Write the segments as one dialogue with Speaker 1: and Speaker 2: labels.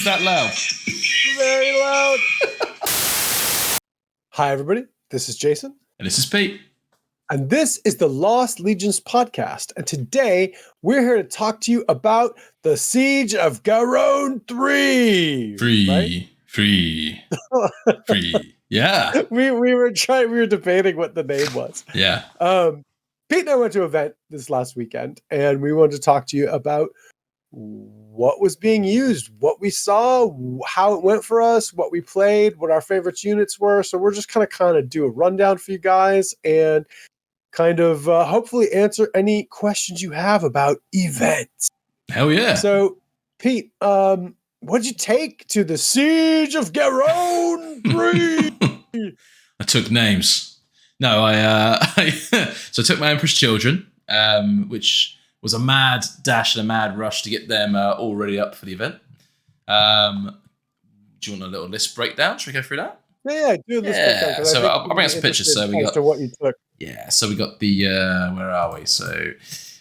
Speaker 1: that loud?
Speaker 2: Very loud. Hi, everybody. This is Jason.
Speaker 1: And this is Pete.
Speaker 2: And this is the Lost Legions podcast. And today we're here to talk to you about the Siege of Garrone III.
Speaker 1: Free. Yeah.
Speaker 2: We were debating what the name was.
Speaker 1: Yeah.
Speaker 2: Pete and I went to an event this last weekend, and we wanted to talk to you about what was being used, what we saw, how it went for us, what we played, what our favorite units were. So we're just kind of do a rundown for you guys and kind of hopefully answer any questions you have about events.
Speaker 1: Hell yeah.
Speaker 2: So, Pete, what'd you take to the Siege of Garrone III?
Speaker 1: I took names. No, I took my Emperor's Children, which was a mad dash and a mad rush to get them all ready up for the event. Do you want a little list breakdown? Should we go through that?
Speaker 2: Yeah, do a list breakdown.
Speaker 1: So I'll bring up some pictures. So we got
Speaker 2: what you took.
Speaker 1: Yeah, so we got the where are we? So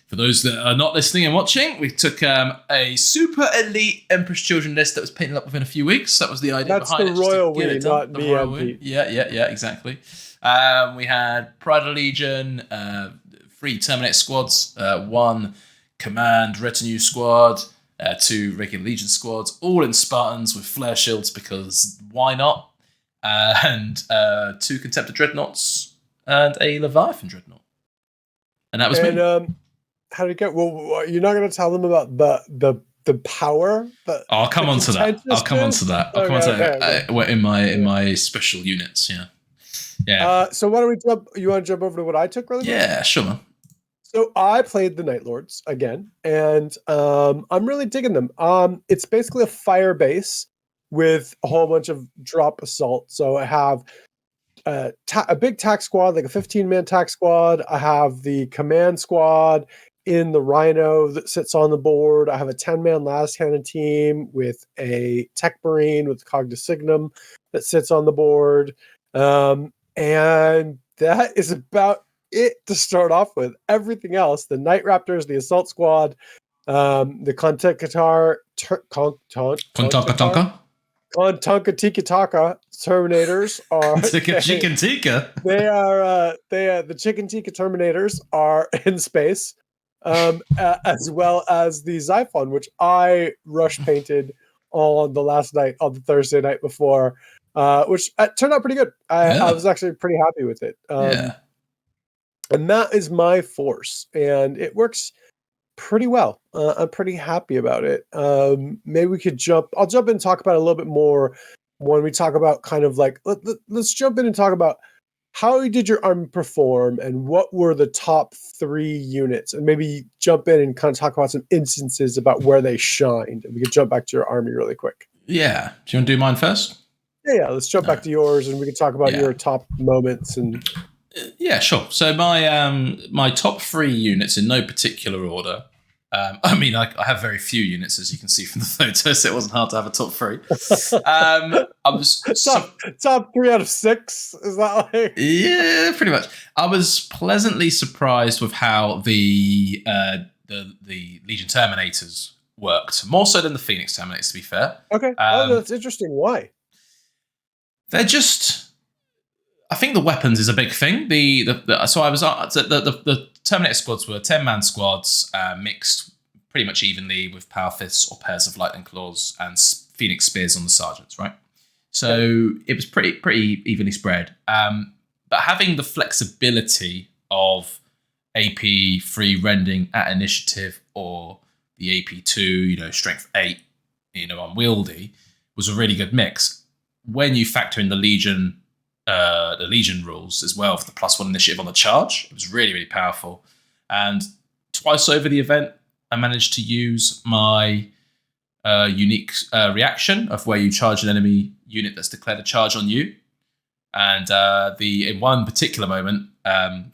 Speaker 1: for those that are not listening and watching, we took a super elite Emperor's Children list that was painted up within a few weeks. That was the idea behind it.
Speaker 2: That's the royal we, not the royal we.
Speaker 1: Yeah, exactly. We had Pride of Legion, 3 Terminator squads, 1 Command Retinue squad, 2 regular Legion squads, all in Spartans with flare shields because why not? And 2 Contemptor dreadnoughts and a Leviathan dreadnought. And that was me.
Speaker 2: How did it go? Well, you're not going to tell them about the power.
Speaker 1: I'll come on to that. In my special units. Yeah.
Speaker 2: So why don't we jump? You want to jump over to what I took, really?
Speaker 1: Yeah, sure, man.
Speaker 2: So I played the Night Lords again, and I'm really digging them. It's basically a fire base with a whole bunch of drop assault. So I have a big tack squad, like a 15-man tack squad. I have the command squad in the Rhino that sits on the board. I have a 10-man last cannon team with a tech marine with Cognisignum that sits on the board. And that is about it to start off with. Everything else, the Night Raptors, the assault squad, the Contemptor, Tonka Terminators are
Speaker 1: Chicken Tikka.
Speaker 2: They are the Chicken Tikka Terminators are in space, as well as the Xiphon, which I rush painted on the last night, on the Thursday night before, which turned out pretty good. I was actually pretty happy with it. And that is my force, and it works pretty well. I'm pretty happy about it. Maybe we could I'll jump in and talk about it a little bit more when we talk about kind of like, let's jump in and talk about how did your army perform and what were the top 3 units, and maybe jump in and kind of talk about some instances about where they shined. And we could jump back to your army really quick.
Speaker 1: Yeah. Do you want to do mine first?
Speaker 2: Yeah. Let's jump back to yours, and we can talk about your top moments and.
Speaker 1: Yeah, sure. So my top 3 units in no particular order. I have very few units, as you can see from the photos. So it wasn't hard to have a top 3. I was
Speaker 2: top 3 out of 6. Is that like?
Speaker 1: Yeah, pretty much. I was pleasantly surprised with how the Legion Terminators worked, more so than the Phoenix Terminators, to be fair.
Speaker 2: Okay, that's interesting. Why?
Speaker 1: They're just. I think the weapons is a big thing. The Terminator squads were 10-man squads, mixed pretty much evenly with power fists or pairs of lightning claws and phoenix spears on the sergeants, right? So it was pretty evenly spread. But having the flexibility of AP 3 rending at initiative or the AP 2, strength 8, unwieldy, was a really good mix. When you factor in the Legion rules as well for the +1 initiative on the charge, it was really, really powerful. And twice over the event, I managed to use my unique reaction of where you charge an enemy unit that's declared a charge on you. And in one particular moment, I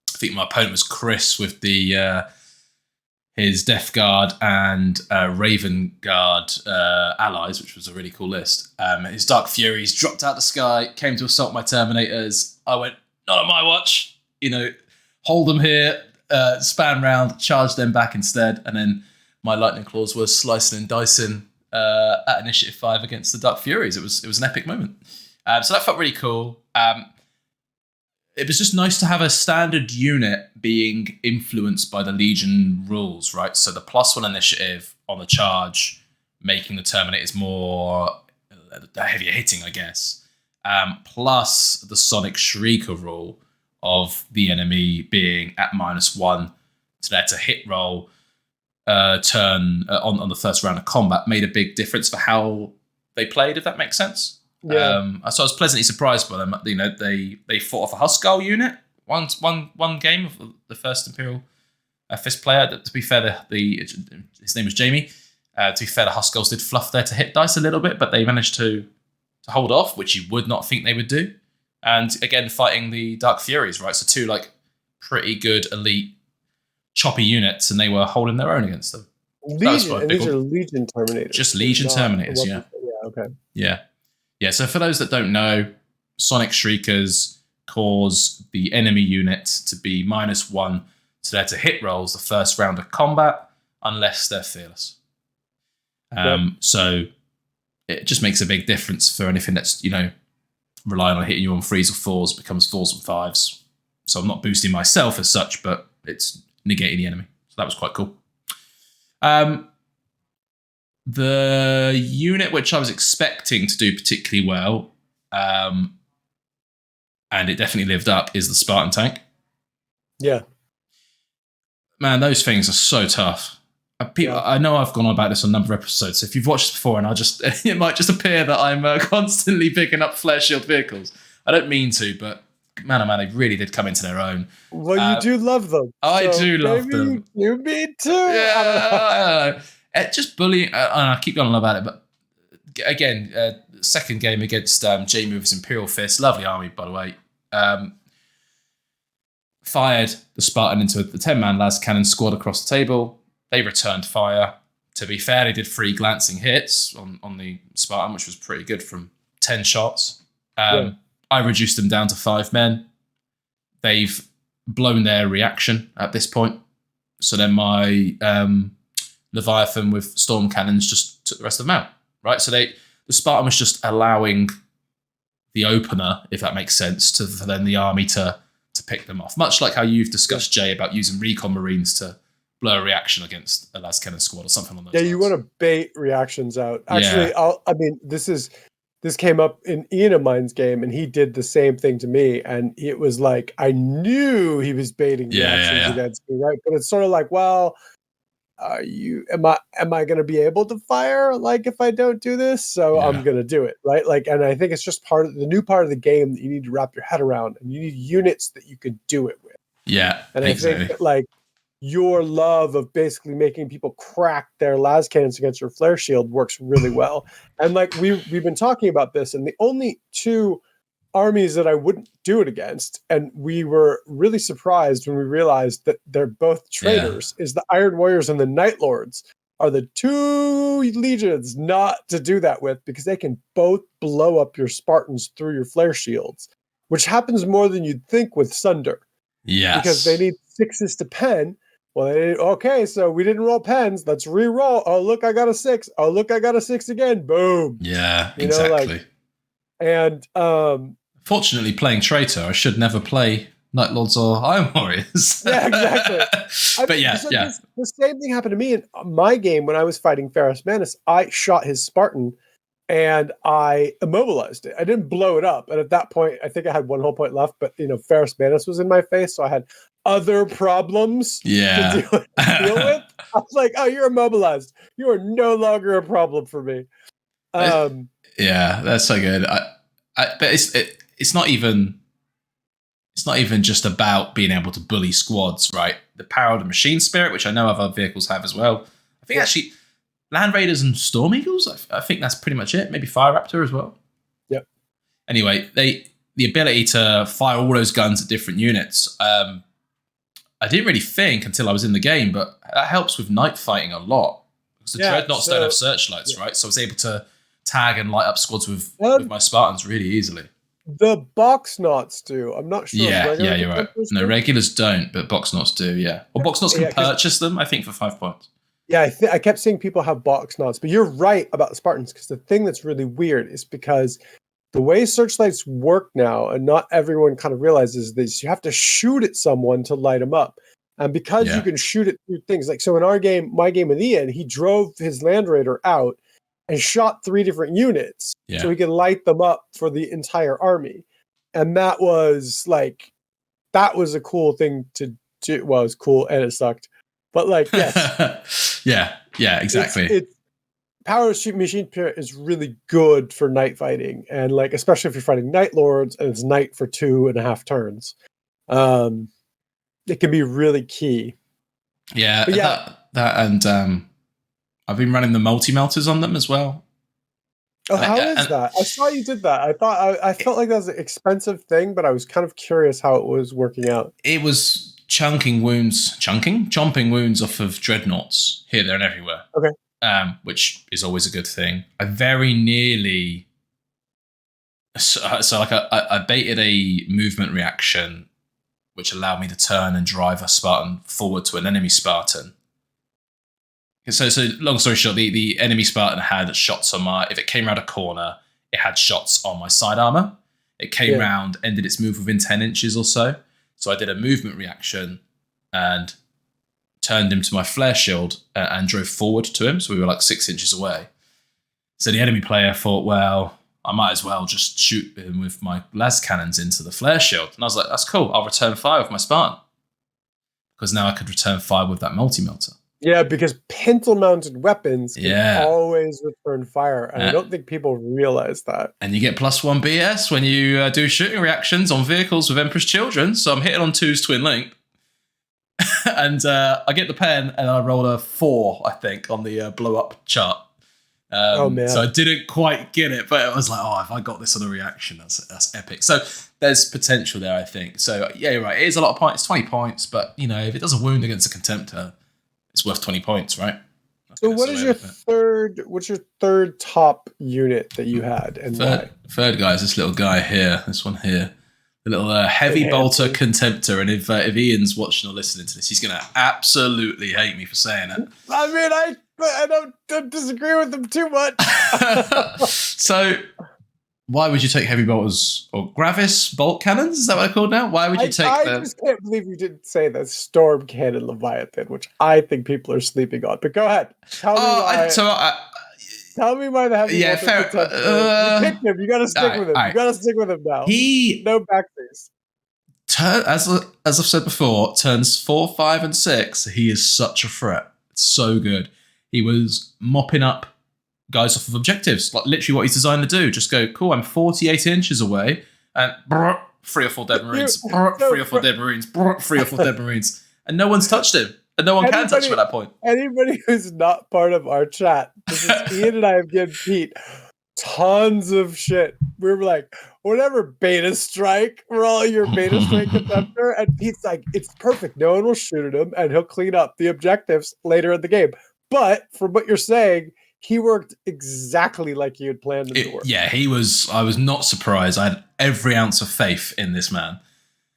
Speaker 1: think my opponent was Chris with his Death Guard and Raven Guard allies, which was a really cool list. His Dark Furies dropped out the sky, came to assault my Terminators. I went, not on my watch. Hold them here, span round, charge them back instead. And then my Lightning Claws were slicing and dicing at Initiative 5 against the Dark Furies. It was an epic moment. So that felt really cool. It was just nice to have a standard unit being influenced by the Legion rules, right? So the +1 initiative on the charge, making the Terminators more heavier hitting, I guess. Plus the Sonic Shrieker rule of the enemy being at -1 to their to hit roll turn on the first round of combat made a big difference for how they played, if that makes sense.
Speaker 2: Yeah.
Speaker 1: So I was pleasantly surprised by them. You know, they fought off a Huskarl unit one game of the first Imperial Fist player. To be fair, his name was Jamie. To be fair, the Huskarls did fluff their to hit dice a little bit, but they managed to hold off, which you would not think they would do. And again, fighting the Dark Furies, right? So two like pretty good elite choppy units, and they were holding their own against them.
Speaker 2: Legion, and these are Legion Terminators.
Speaker 1: Just Legion Terminators, yeah.
Speaker 2: Yeah, okay.
Speaker 1: Yeah, so for those that don't know, Sonic Shriekers cause the enemy unit to be -1 to their to hit rolls the first round of combat, unless they're fearless. So it just makes a big difference for anything that's, relying on hitting you on 3s or 4s, becomes 4s and 5s. So I'm not boosting myself as such, but it's negating the enemy. So that was quite cool. The unit which I was expecting to do particularly well, and it definitely lived up, is the Spartan tank.
Speaker 2: Yeah.
Speaker 1: Man, those things are so tough. I know I've gone on about this on a number of episodes, so if you've watched this before, and it might just appear that I'm constantly picking up flare shield vehicles. I don't mean to, but man, oh man, they really did come into their own.
Speaker 2: Well, you do love them.
Speaker 1: I do love them.
Speaker 2: You me too.
Speaker 1: Yeah, just bullying. And I keep going on about it, but again, second game against Jamie with his Imperial Fist, lovely army, by the way. Fired the Spartan into the 10-man las cannon squad across the table. They returned fire. To be fair, they did 3 glancing hits on the Spartan, which was pretty good from 10 shots. I reduced them down to 5 men. They've blown their reaction at this point. So then my Leviathan with storm cannons just took the rest of them out. Right? So the Spartan was just allowing the opener, if that makes sense, for then the army to pick them off. Much like how you've discussed, Jay, about using recon marines to blow a reaction against a las cannon squad or something on those lines.
Speaker 2: You want to bait reactions out. Actually, this came up in Ian of mine's game, and he did the same thing to me. And it was like, I knew he was baiting reactions against me, right? But it's sort of like, well, am I going to be able to fire like if I don't do this? So I'm going to do it, right? Like, and I think it's just part of the new part of the game that you need to wrap your head around, and you need units that you can do it with.
Speaker 1: Yeah,
Speaker 2: and exactly. I think that, like, your love of basically making people crack their las cannons against your flare shield works really well. And like we've been talking about this, and the only 2 armies that I wouldn't do it against, and we were really surprised when we realized that they're both traitors, is the Iron Warriors and the Night Lords are the 2 legions not to do that with, because they can both blow up your Spartans through your flare shields, which happens more than you'd think with Sunder.
Speaker 1: Yes.
Speaker 2: Because they need 6s to pen. Well, okay, so we didn't roll pens. Let's re-roll. Oh, look, I got a 6. Oh, look, I got a 6 again. Boom.
Speaker 1: Yeah, exactly.
Speaker 2: And
Speaker 1: fortunately, playing traitor, I should never play Night Lords or Iron Warriors.
Speaker 2: Yeah, exactly. The same thing happened to me in my game when I was fighting Ferrus Manus. I shot his Spartan, and I immobilized it. I didn't blow it up. And at that point, I think I had 1 whole point left, but Ferrus Manus was in my face, so I had other problems to deal with. I was like, oh, you're immobilized. You are no longer a problem for me.
Speaker 1: Yeah, that's so good. But it's not even just about being able to bully squads, right? The power of the machine spirit, which I know other vehicles have as well. I think actually Land Raiders and Storm Eagles, I think that's pretty much it. Maybe Fire Raptor as well.
Speaker 2: Yep.
Speaker 1: Anyway, the ability to fire all those guns at different units. I didn't really think until I was in the game, but that helps with night fighting a lot. Because the dreadnoughts don't have searchlights, right? So I was able to tag and light up squads with my Spartans really easily.
Speaker 2: The box knots do. I'm not sure.
Speaker 1: Yeah, you're right. No, regulars don't, but box knots do, yeah. Or box knots can purchase them, I think, for 5 points.
Speaker 2: Yeah, I kept seeing people have box nods, but you're right about the Spartans, because the thing that's really weird is because the way searchlights work now, and not everyone kind of realizes this, you have to shoot at someone to light them up. And because you can shoot it through things, like, so in our game, my game with Ian, he drove his Land Raider out and shot 3 different units so he could light them up for the entire army. And that was a cool thing to do. Well, it was cool and it sucked. But yes.
Speaker 1: yeah, exactly.
Speaker 2: It's Power Machine Spirit is really good for night fighting, and especially if you're fighting Night Lords and it's night for 2.5 turns. It can be really key.
Speaker 1: Yeah, that and I've been running the multi-melters on them as well.
Speaker 2: Oh, how is that? I saw you did that. I felt like that was an expensive thing, but I was kind of curious how it was working out.
Speaker 1: It was chomping wounds off of dreadnoughts here, there, and everywhere.
Speaker 2: Okay.
Speaker 1: Which is always a good thing. I very nearly, I baited a movement reaction, which allowed me to turn and drive a Spartan forward to an enemy Spartan. So long story short, the enemy Spartan had shots on if it came around a corner, it had shots on my side armor. It came round, ended its move within 10 inches or so. So I did a movement reaction and turned him to my flare shield and drove forward to him. So we were 6 inches away. So the enemy player thought, well, I might as well just shoot him with my las cannons into the flare shield. And I was like, that's cool. I'll return fire with my Spartan. Because now I could return fire with that multi-melter.
Speaker 2: Yeah, because pintle-mounted weapons can always return fire. And I don't think people realize that.
Speaker 1: And you get +1 BS when you do shooting reactions on vehicles with Emperor's Children. So I'm hitting on 2's twin link. And I get the pen and I roll a 4, I think, on the blow-up chart.
Speaker 2: Oh, man.
Speaker 1: So I didn't quite get it, but it was like, if I got this on a reaction, that's epic. So there's potential there, I think. So yeah, you're right. It is a lot of points, 20 points, but if it does a wound against a Contemptor, it's worth 20 points, right?
Speaker 2: So what's your third top unit that you had, and why?
Speaker 1: Third guy is this little guy here, this one here. The little heavy bolter Contemptor, and if Ian's watching or listening to this, he's going to absolutely hate me for saying it.
Speaker 2: I mean, I don't disagree with him too much.
Speaker 1: So, why would you take heavy bolters or Gravis bolt cannons? Is that what they're called now? Why would you take
Speaker 2: I just can't believe you didn't say the Storm Cannon Leviathan, which I think people are sleeping on. But go ahead. Tell me why. Tell me why the heavy bolter.
Speaker 1: Fair.
Speaker 2: You picked him. You got to stick with him. You got to stick with him now. No backface.
Speaker 1: As I've said before, turns 4, 5, and 6. He is such a threat. It's so good. He was mopping up guys off of objectives, literally what he's designed to do. Just go, cool, I'm 48 inches away, and 3 or 4 dead Marines, 3 or 4 dead Marines, 3 or 4 dead Marines, and no one's touched him, and no one can touch him at that point.
Speaker 2: Anybody who's not part of our chat, this is Ian and I have given Pete tons of shit. We were like, whatever, beta strike, we're all your beta strike Contemptor, and Pete's like, it's perfect, no one will shoot at him, and he'll clean up the objectives later in the game. But from what you're saying, he worked exactly like you had planned him to work.
Speaker 1: Yeah, I was not surprised. I had every ounce of faith in this man.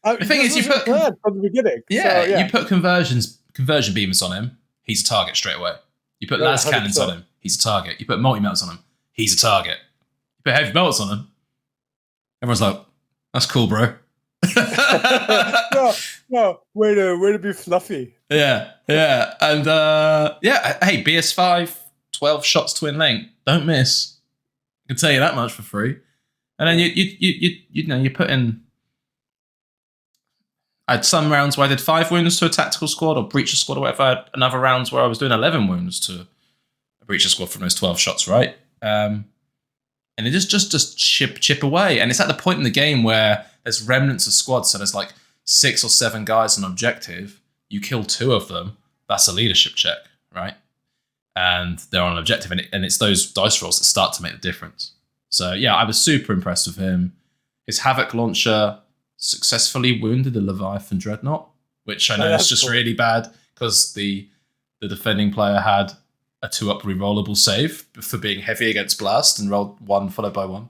Speaker 1: The thing is, you put
Speaker 2: from the beginning.
Speaker 1: You put conversion beamers on him, he's a target straight away. You put las cannons on him, he's a target. You put multi-melts on him, he's a target. You put heavy bolts on him, everyone's like, that's cool, bro.
Speaker 2: no, way to be fluffy.
Speaker 1: Yeah, and hey, BS5, 12 shots twin link, don't miss. I can tell you that much for free. And then you put in. I had some rounds where I did 5 wounds to a tactical squad or breacher squad or whatever. I had another rounds where I was doing 11 wounds to a breacher squad from those 12 shots, right? And it just chip away. And it's at the point in the game where there's remnants of squads, so there's 6 or 7 guys on objective. You kill 2 of them, that's a leadership check, right? And they're on an objective, and it's those dice rolls that start to make the difference. So yeah, I was super impressed with him. His Havoc launcher successfully wounded the Leviathan dreadnought, which I know is just really bad because the defending player had a 2-up rerollable save for being heavy against blast and rolled 1 followed by 1,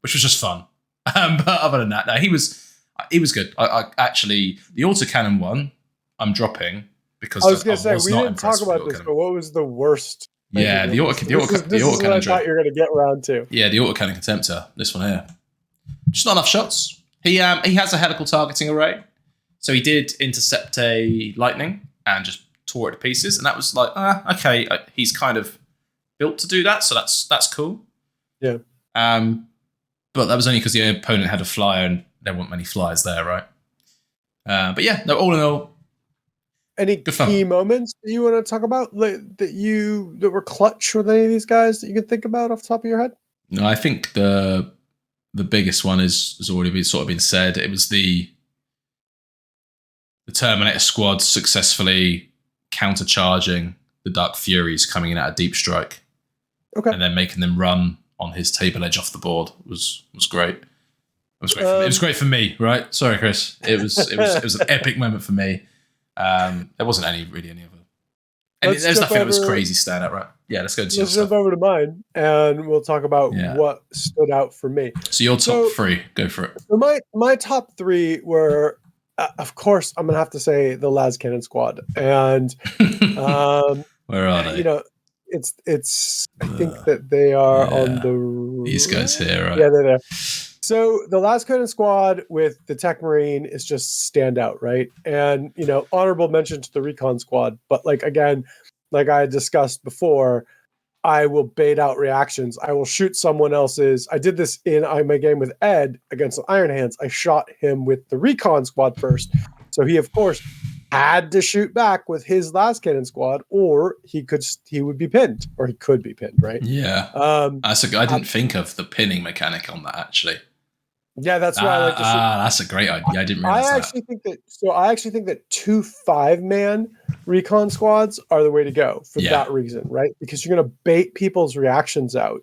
Speaker 1: which was just fun. But other than that, no, he was good. I actually, the autocannon one, I'm dropping because
Speaker 2: I was going to
Speaker 1: I
Speaker 2: say,
Speaker 1: was
Speaker 2: we
Speaker 1: not
Speaker 2: didn't talk
Speaker 1: impressed with
Speaker 2: about
Speaker 1: the
Speaker 2: this,
Speaker 1: autocannon.
Speaker 2: but what was the worst?
Speaker 1: Yeah, the
Speaker 2: This is what I thought you were going to get around to.
Speaker 1: Yeah, the autocannon Contemptor. This one here, just not enough shots. He has a helical targeting array, so he did intercept a lightning and just tore it to pieces, and that was like, okay, he's kind of built to do that, so that's cool.
Speaker 2: Yeah.
Speaker 1: But that was only because the opponent had a flyer, and there weren't many flyers there, right? But yeah, no, all in all,
Speaker 2: any key moments that you want to talk about that were clutch with any of these guys that you can think about off the top of your head?
Speaker 1: No, I think the biggest one has already been said. It was the Terminator squad successfully countercharging the Dark Furies coming in at a deep strike, and then making them run on his table edge off the board was great. It was great. It was great for me, right? Sorry, Chris. It was an epic moment for me. There wasn't any other. And there's nothing that was crazy standout, right? Yeah, let's go into
Speaker 2: Let's jump over to mine, and we'll talk about what stood out for me.
Speaker 1: So your top three, go for it.
Speaker 2: So my top three were, of course, I'm gonna have to say the Las Cannon squad, and
Speaker 1: where are they?
Speaker 2: You know, it's. I think that they are on
Speaker 1: these guys here, right?
Speaker 2: Yeah, they're there. So the Las Cannon squad with the Tech Marine is just standout, right? And honorable mention to the Recon squad, but again, like I discussed before, I will bait out reactions. I will shoot someone else's. I did this in my game with Ed against the Iron Hands. I shot him with the Recon squad first, so he of course had to shoot back with his Las Cannon squad, or he would be pinned, or he could be pinned, right?
Speaker 1: Yeah. I didn't think of the pinning mechanic on that actually.
Speaker 2: Yeah, that's why I like to shoot.
Speaker 1: That's a great idea. I didn't realize that.
Speaker 2: I actually think that 2 5-man recon squads are the way to go for that reason, right? Because you're going to bait people's reactions out.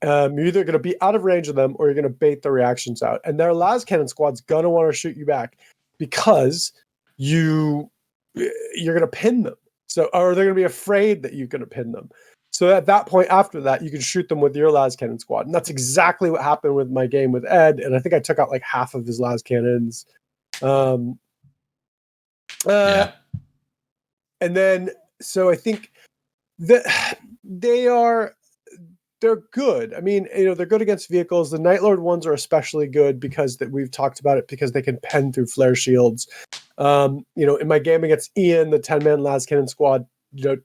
Speaker 2: You're either going to be out of range of them, or you're going to bait the reactions out. And their Las Cannon squad's going to want to shoot you back because you're going to pin them. Or they're going to be afraid that you're going to pin them. So at that point, after that, you can shoot them with your Las Cannon squad. And that's exactly what happened with my game with Ed. And I think I took out half of his Las Cannons. And then, so I think that they're good. I mean, they're good against vehicles. The Night Lord ones are especially good because we've talked about it, because they can pen through flare shields. In my game against Ian, the 10-man Las Cannon squad,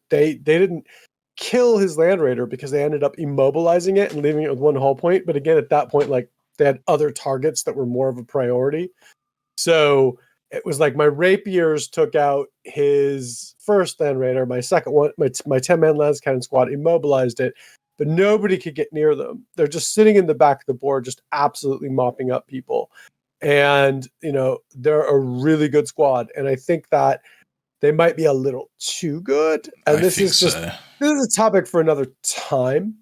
Speaker 2: they didn't kill his Land Raider because they ended up immobilizing it and leaving it with 1 hull point. But again, at that point, they had other targets that were more of a priority. So it was my Rapiers took out his first Land Raider, my second one, my 10-man Las Cannon squad immobilized it, but nobody could get near them. They're just sitting in the back of the board, just absolutely mopping up people. And, they're a really good squad. And I think that they might be a little too good. And this is a topic for another time.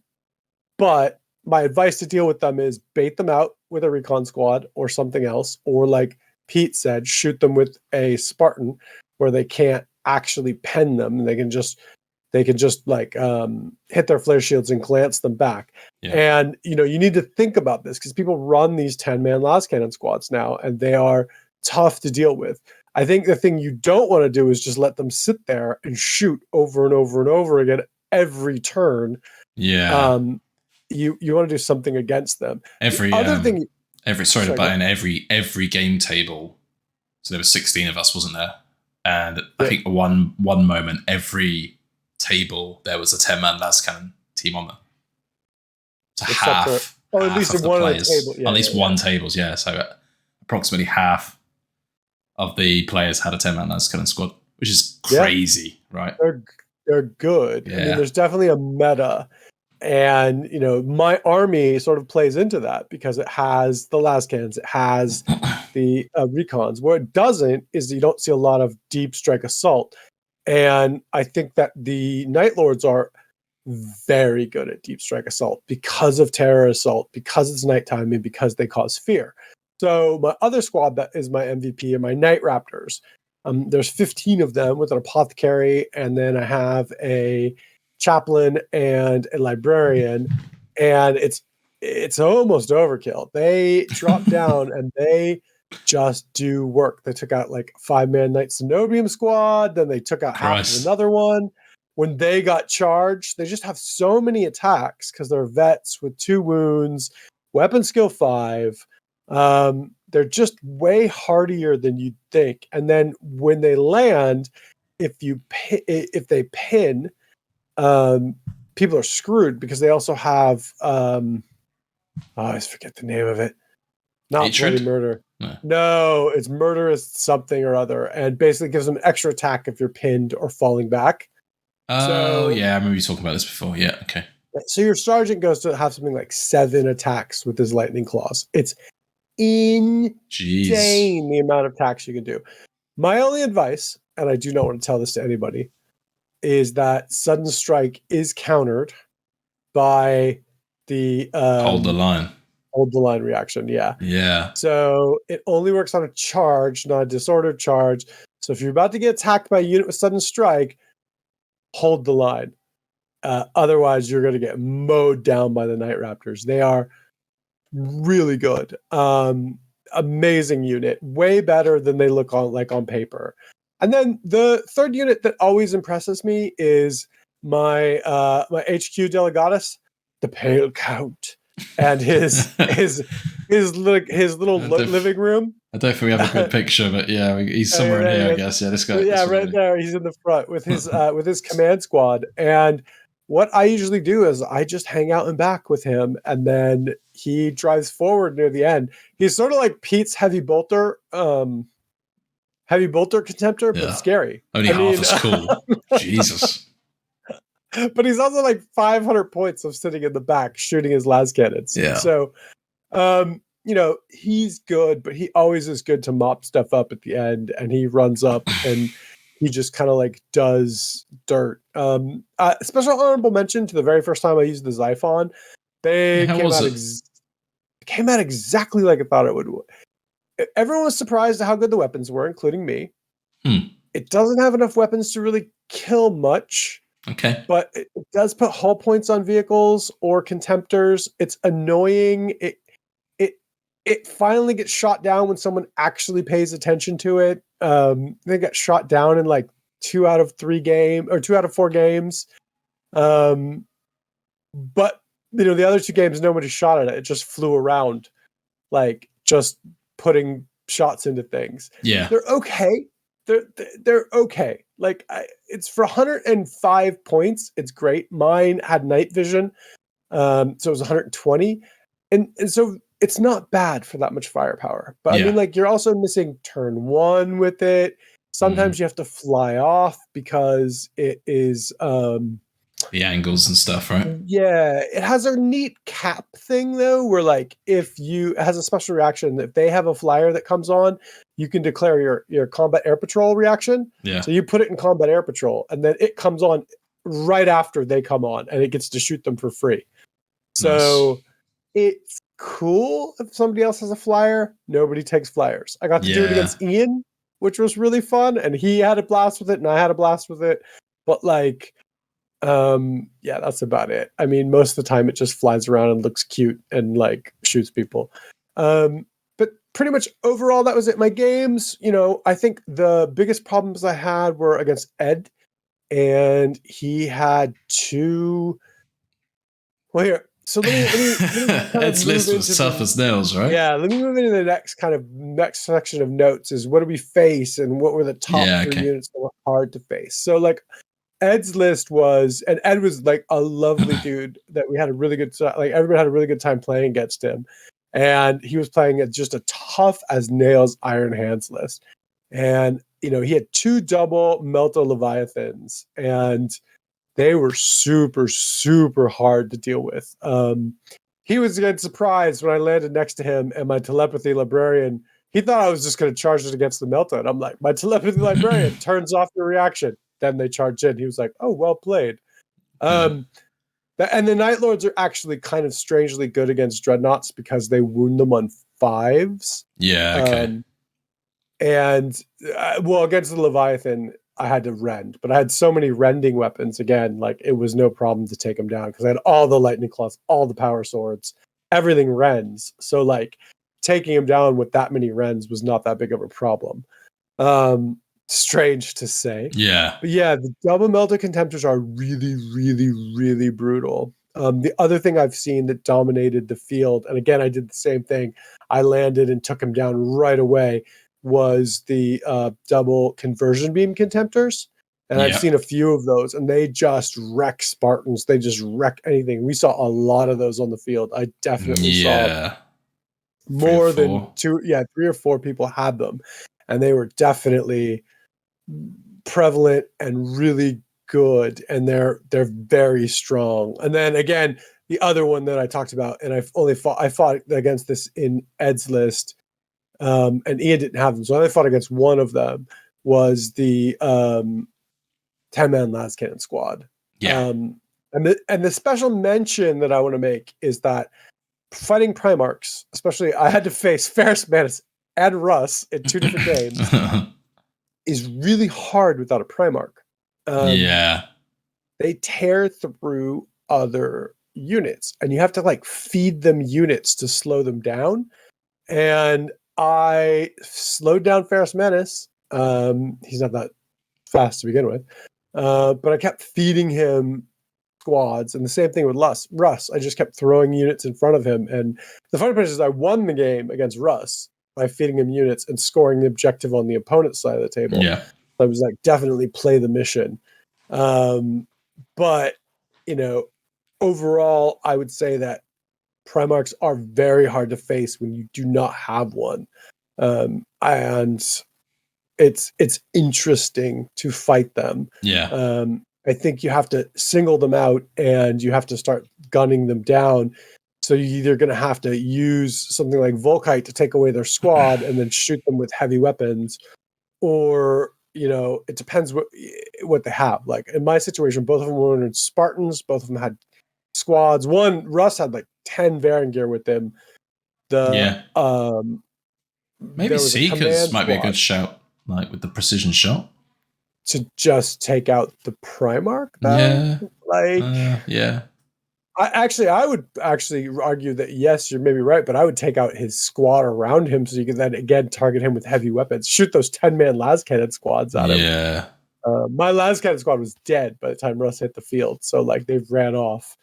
Speaker 2: But my advice to deal with them is bait them out with a recon squad or something else. Or like Pete said, shoot them with a Spartan where they can't actually pen them. And they can just hit their flare shields and glance them back. Yeah. And, you need to think about this because people run these 10-man Las Cannon squads now, and they are tough to deal with. I think the thing you don't want to do is just let them sit there and shoot over and over and over again every turn.
Speaker 1: Yeah.
Speaker 2: You want to do something against them.
Speaker 1: Every game table. So there were 16 of us, wasn't there? And I think one moment every table there was a 10-man Las Cannon team on there. So
Speaker 2: at least in one
Speaker 1: players,
Speaker 2: table. Yeah,
Speaker 1: at least one tables, yeah. So approximately half of the players had a 10-man Las Cannon squad, which is crazy, right?
Speaker 2: They're good.
Speaker 1: Yeah.
Speaker 2: I mean, there's definitely a meta. And, my army sort of plays into that because it has the Las Cannons, it has the recons. Where it doesn't is you don't see a lot of deep strike assault. And I think that the Night Lords are very good at deep strike assault because of terror assault, because it's nighttime, and because they cause fear. So my other squad that is my MVP are my Night Raptors. There's 15 of them with an apothecary, and then I have a chaplain and a librarian, and it's almost overkill. They drop down and they just do work. They took out like 5-man Knight Cenobium squad, then they took out half of another one. When they got charged, they just have so many attacks because they're vets with 2 wounds, weapon skill 5. They're just way hardier than you'd think. And then when they land, if they pin, people are screwed because they also have I always forget the name of it. Not
Speaker 1: Hatred?
Speaker 2: bloody murder. No, it's murderous something or other, and basically gives them extra attack if you're pinned or falling back.
Speaker 1: Oh, yeah, I remember you talking about this before. Yeah, okay.
Speaker 2: So your sergeant goes to have something like 7 attacks with his lightning claws. It's insane the amount of attacks you can do. My only advice, and I do not want to tell this to anybody, is that sudden strike is countered by the
Speaker 1: hold the line.
Speaker 2: Hold the line reaction, yeah.
Speaker 1: Yeah.
Speaker 2: So it only works on a charge, not a disordered charge. So if you're about to get attacked by a unit with sudden strike, hold the line. Otherwise, you're going to get mowed down by the Night Raptors. They are really good. Amazing unit. Way better than they look on paper. And then the third unit that always impresses me is my HQ Delegatus, the Pale Count, and his little living room.
Speaker 1: I don't think we have a good picture, but yeah, he's somewhere in here, I guess. Yeah, this guy.
Speaker 2: Yeah, right there. He's in the front with his command squad. And what I usually do is I just hang out in back with him, and then he drives forward near the end. He's sort of like Pete's heavy bolter Contemptor, but scary.
Speaker 1: Only half as cool. Jesus.
Speaker 2: But he's also like 500 points of sitting in the back shooting his las cannons.
Speaker 1: Yeah.
Speaker 2: So, he's good, but he always is good to mop stuff up at the end, and he runs up and he just kind of like does dirt. Special honorable mention to the very first time I used the Xiphon. They came out exactly like I thought it would. Everyone was surprised at how good the weapons were, including me. It doesn't have enough weapons to really kill much.
Speaker 1: Okay.
Speaker 2: But it does put hull points on vehicles or contemptors. It's annoying. It finally gets shot down when someone actually pays attention to it. They got shot down in like 2 out of 4 games. But the other 2 games, nobody shot at it. It just flew around, like just putting shots into things.
Speaker 1: Yeah,
Speaker 2: they're okay. They're okay. Like it's for 105 points. It's great. Mine had night vision, so it was 120, and so it's not bad for that much firepower. But I mean, like you're also missing turn 1 with it. Sometimes you have to fly off because it is
Speaker 1: the angles and stuff, right?
Speaker 2: Yeah, it has a neat cap thing though, where like it has a special reaction. If they have a flyer that comes on, you can declare your combat air patrol reaction.
Speaker 1: Yeah.
Speaker 2: So you put it in combat air patrol, and then it comes on right after they come on, and it gets to shoot them for free. So it's cool if somebody else has a flyer. Nobody takes flyers. I got to do it against Ian, which was really fun, and he had a blast with it, and I had a blast with it. But like, that's about it. I mean, most of the time it just flies around and looks cute and like shoots people. But pretty much overall, that was it. My games, I think the biggest problems I had were against Ed, and he had 2. Well, here. So let me
Speaker 1: Ed's list was tough as nails, right?
Speaker 2: Yeah, let me move into the next section of notes. Is what do we face, and what were the top 3 units that were hard to face? So like Ed's list was, and Ed was like a lovely dude that we had a really good, like everybody had a really good time playing against him. And he was playing at just a tough as nails Iron Hands list. And, he had 2 double Melta Leviathans, and they were super, super hard to deal with. He was getting surprised when I landed next to him, and my telepathy librarian, he thought I was just going to charge it against the Melta. And I'm like, my telepathy librarian turns off the reaction. Then they charge in. He was like, oh, well played. And the Night Lords are actually kind of strangely good against dreadnoughts because they wound them on 5s.
Speaker 1: Yeah, okay.
Speaker 2: Against the Leviathan, I had to rend, but I had so many rending weapons again, like it was no problem to take them down because I had all the lightning claws, all the power swords, everything rends. So like taking him down with that many Wrens was not that big of a problem. Strange to say.
Speaker 1: Yeah.
Speaker 2: But yeah, the double melted Contemptors are really, really, really brutal. The other thing I've seen that dominated the field, and again, I did the same thing. I landed and took him down right away, was the double conversion beam Contemptors. And I've seen a few of those, and they just wreck Spartans. They just wreck anything. We saw a lot of those on the field. I definitely saw more than 3 or 4 people had them. And they were definitely prevalent and really good, and they're very strong. And then again, the other one that I talked about, and I fought against this in Ed's list, and Ian didn't have them, so I only fought against one of them, was the 10-man las cannon squad. And the special mention that I want to make is that fighting Primarchs, especially I had to face Ferrus Manus and Russ in 2 different games, is really hard without a Primarch. They tear through other units, and you have to like feed them units to slow them down. And I slowed down Ferrus Manus. He's not that fast to begin with, but I kept feeding him squads, and the same thing with Russ. I just kept throwing units in front of him, and the funny part is I won the game against Russ by feeding him units and scoring the objective on the opponent's side of the table. I was like, definitely play the mission. But, you know, overall, I would say that Primarchs are very hard to face when you do not have one. And it's interesting to fight them. I think you have to single them out, and you have to start gunning them down. So you're either going to have to use something like Volkite to take away their squad and then shoot them with heavy weapons, or, you know, it depends what they have. Like in my situation, both of them were in Spartans. Both of them had squads. Russ had like 10 Varangier with him.
Speaker 1: Maybe Seekers might be a good shout, like with the precision shot.
Speaker 2: To just take out the Primarch? I would actually argue that, yes, you're maybe right, but I would take out his squad around him so you can then again target him with heavy weapons. Shoot those 10-man las cannon squads at him. My las cannon squad was dead by the time Russ hit the field, so like they've ran off.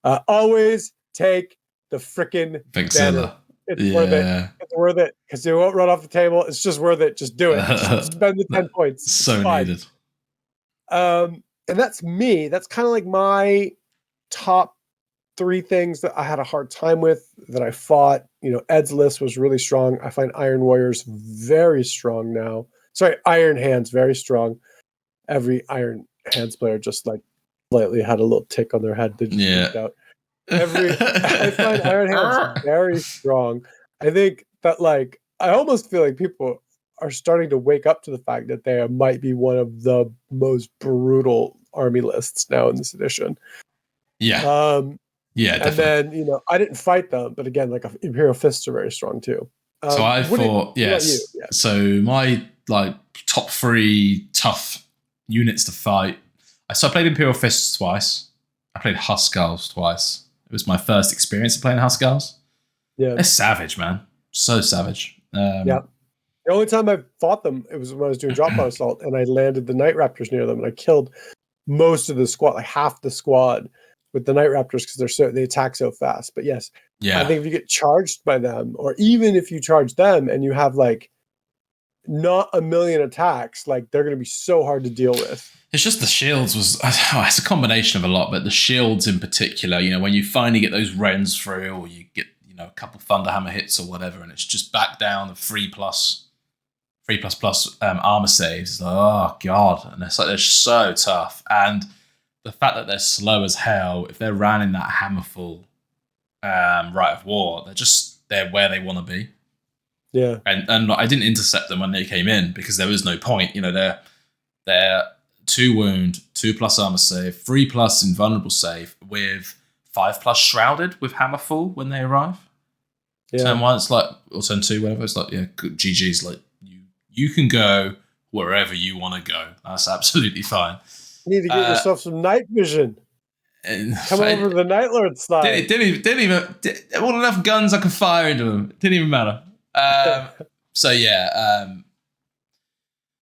Speaker 2: Always take the frickin' Vixilla. It's worth it. It's worth it because they won't run off the table. It's just worth it. Just do it. Just spend the 10 points. It's
Speaker 1: so needed.
Speaker 2: And that's me. That's kind of like my top 3 things that I had a hard time with that I fought. You know, Ed's list was really strong. I find Iron Warriors very strong now. Sorry, Iron Hands very strong. Every Iron Hands player just like slightly had a little tick on their head. They just freaked out. I find Iron Hands very strong. I think that like I almost feel like people are starting to wake up to the fact that they might be one of the most brutal army lists now in this edition.
Speaker 1: Definitely.
Speaker 2: And then, you know, I didn't fight them, but again, like Imperial Fists are very strong too.
Speaker 1: So I thought, So my like top 3 tough units to fight. So I played Imperial Fists twice. I played Huskarls twice. It was my first experience of playing Huskarls. They're savage, man. So savage.
Speaker 2: The only time I fought them, it was when I was doing drop pod assault, and I landed the Night Raptors near them, and I killed most of the squad, like half the squad, with the Night Raptors because they attack so fast. But yes, I think if you get charged by them, or even if you charge them and you have like not a million attacks, like they're going to be so hard to deal with.
Speaker 1: It's just the shields it's a combination of a lot, but the shields in particular, you know, when you finally get those Wrens through, or you get, you know, a couple Thunderhammer hits or whatever, and it's just back down the 3++ armor saves. It's like, oh god, and it's like they're so tough, and the fact that they're slow as hell, if they're running that hammerful Rite of War, they're where they want to be. And I didn't intercept them when they came in because there was no point. You know, they're 2 wound, 2+ armor save, 3+ invulnerable save with 5+ shrouded with hammerful when they arrive. Turn 1, it's like, or turn 2, whatever. It's like, GG's, like you can go wherever you want to go. That's absolutely fine.
Speaker 2: You need to get yourself some night vision. Come over the Night Lord side.
Speaker 1: Didn't even want enough guns I could fire into them. Didn't even matter. So yeah.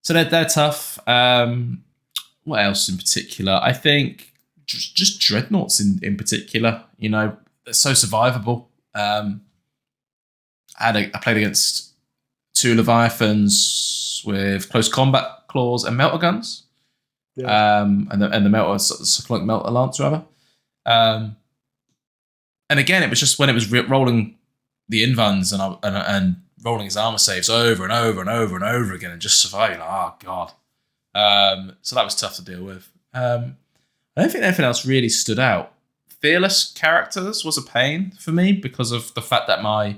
Speaker 1: So they're tough. What else in particular? I think just dreadnoughts in particular. You know, they're so survivable. I played against 2 Leviathans with close combat claws and melter guns. Yeah. And the melter, cyclonic melter lance rather. And again, it was just when it was rolling the invans and rolling his armor saves over and over and over and over again and just surviving. Like, oh god. So that was tough to deal with. I don't think anything else really stood out. Fearless characters was a pain for me because of the fact that my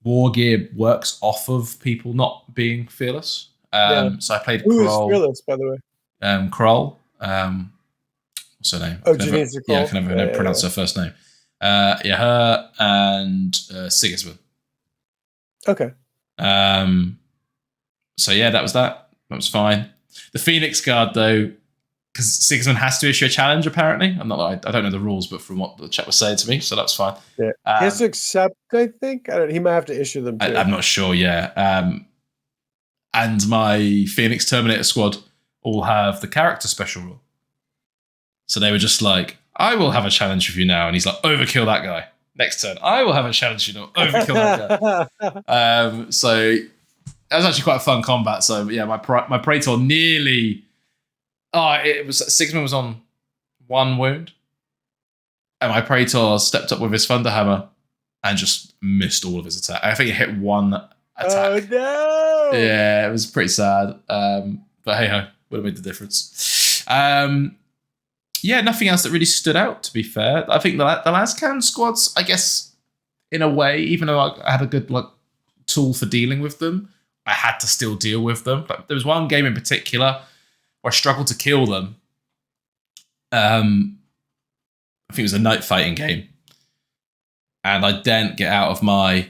Speaker 1: war gear works off of people not being fearless. So I played
Speaker 2: Who
Speaker 1: Kroll.
Speaker 2: is fearless, by the way?
Speaker 1: Kroll. What's her name?
Speaker 2: Oh, Janice Kroll.
Speaker 1: Yeah, I can never pronounce her first name. Her and Sigismund.
Speaker 2: Okay.
Speaker 1: So yeah, that was that. That was fine. The Phoenix Guard, though, because Sigismund has to issue a challenge, apparently. I don't know the rules, but from what the chat was saying to me, so that's fine.
Speaker 2: Yeah. He has to accept, I think. He might have to issue them, too.
Speaker 1: I'm not sure, yeah. And my Phoenix Terminator squad all have the character special rule. So they were just like, I will have a challenge with you now. And he's like, overkill that guy. Next turn, I will have a challenge with you now. Overkill that guy. So that was actually quite a fun combat. So yeah, my Praetor nearly... Sigismund was on 1 wound. And my Praetor stepped up with his Thunderhammer and just missed all of his attack. I think he hit 1 attack.
Speaker 2: Oh no!
Speaker 1: Yeah, it was pretty sad. But hey ho, would have made the difference. Yeah, nothing else that really stood out, to be fair. I think the Lascan squads, I guess, in a way, even though I had a good tool for dealing with them, I had to still deal with them. Like, there was one game in particular where I struggled to kill them. I think it was a night fighting game. And I didn't get out of my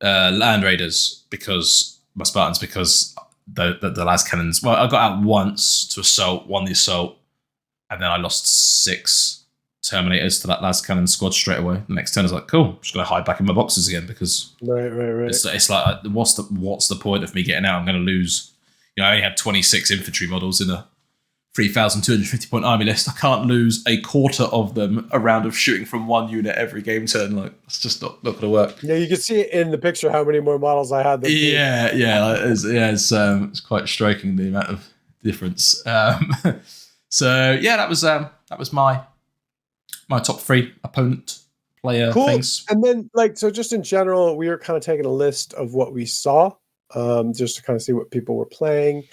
Speaker 1: Land Raiders because my Spartans, because the las cannons. Well, I got out once to assault, won the assault, and then I lost 6 Terminators to that las cannon squad straight away. The next turn I was like, cool, I'm just gonna hide back in my boxes again because
Speaker 2: right.
Speaker 1: It's like what's the point of me getting out? I'm gonna lose. You know, I only had 26 infantry models in a 3,250 point army list. I can't lose a quarter of them a round of shooting from 1 unit every game turn. Like, it's just not going to work.
Speaker 2: Yeah, you can see it in the picture how many more models I had.
Speaker 1: It's quite striking the amount of difference. So yeah, that was my top 3 opponent player things.
Speaker 2: And then so just in general, we were kind of taking a list of what we saw, just to kind of see what people were playing.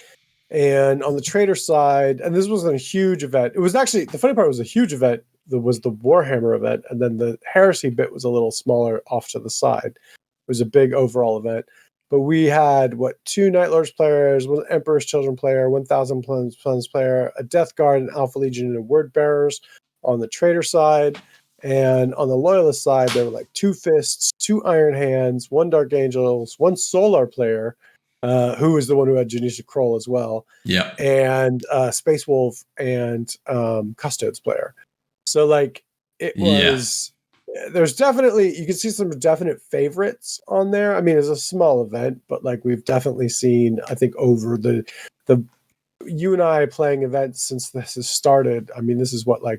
Speaker 2: And on the trader side, and this wasn't a huge event. It was actually, the funny part was a huge event. There was the Warhammer event, and then the Heresy bit was a little smaller off to the side. It was a big overall event. But we had, 2 Night Lords players, 1 Emperor's Children player, 1,000 Plans player, a Death Guard, an Alpha Legion, and Word Bearers on the trader side. And on the Loyalist side, there were 2 Fists, 2 Iron Hands, 1 Dark Angels, 1 Solar player, who was the one who had Janice Kroll as well.
Speaker 1: Yeah.
Speaker 2: And Space Wolf and Custodes player. So it was there's definitely, you can see some definite favorites on there. I mean, it's a small event, but we've definitely seen, I think, over the you and I playing events since this has started. I mean, this is what, my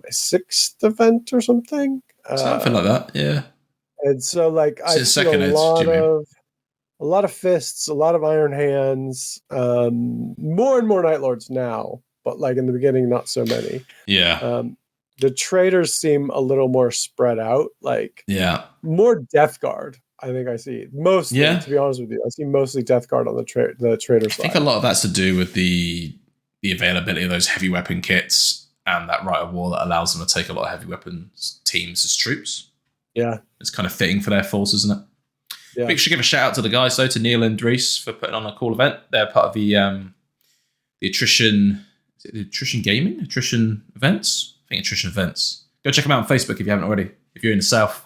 Speaker 2: 6th event or something?
Speaker 1: Something like that, yeah.
Speaker 2: And so I see a lot of Fists, a lot of Iron Hands, more and more Night Lords now, but in the beginning, not so many.
Speaker 1: Yeah.
Speaker 2: The traders seem a little more spread out, more Death Guard. I think I see mostly. Yeah. To be honest with you, I see mostly Death Guard on the trader side.
Speaker 1: I think a lot of that's to do with the availability of those heavy weapon kits and that Rite of War that allows them to take a lot of heavy weapons teams as troops.
Speaker 2: Yeah,
Speaker 1: it's kind of fitting for their force, isn't it?
Speaker 2: Yeah.
Speaker 1: We should give a shout out to the guys though, to Neil and Dries for putting on a cool event. They're part of the Attrition. Is it the Attrition Gaming? Attrition Events? I think Attrition Events. Go check them out on Facebook if you haven't already. If you're in the south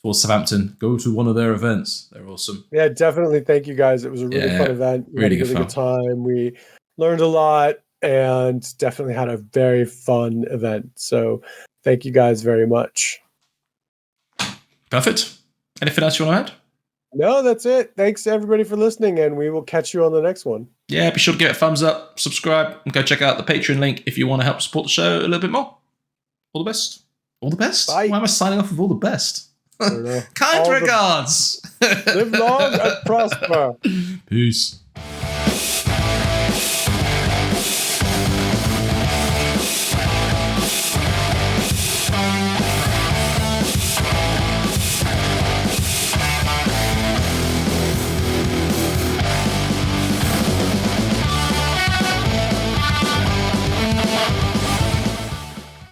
Speaker 1: towards Southampton, go to one of their events. They're awesome.
Speaker 2: Yeah, definitely. Thank you guys. It was a really fun event. We had a good time. We learned a lot, and definitely had a very fun event. So thank you guys very much.
Speaker 1: Perfect. Anything else you want to add?
Speaker 2: No, that's it. Thanks to everybody for listening, and we will catch you on the next one.
Speaker 1: Yeah, be sure to give it a thumbs up, subscribe, and go check out the Patreon link if you want to help support the show a little bit more. All the best. All the best?
Speaker 2: Bye.
Speaker 1: Why am I signing off with all the best?
Speaker 2: I don't know.
Speaker 1: Kind regards.
Speaker 2: Live long and prosper.
Speaker 1: Peace.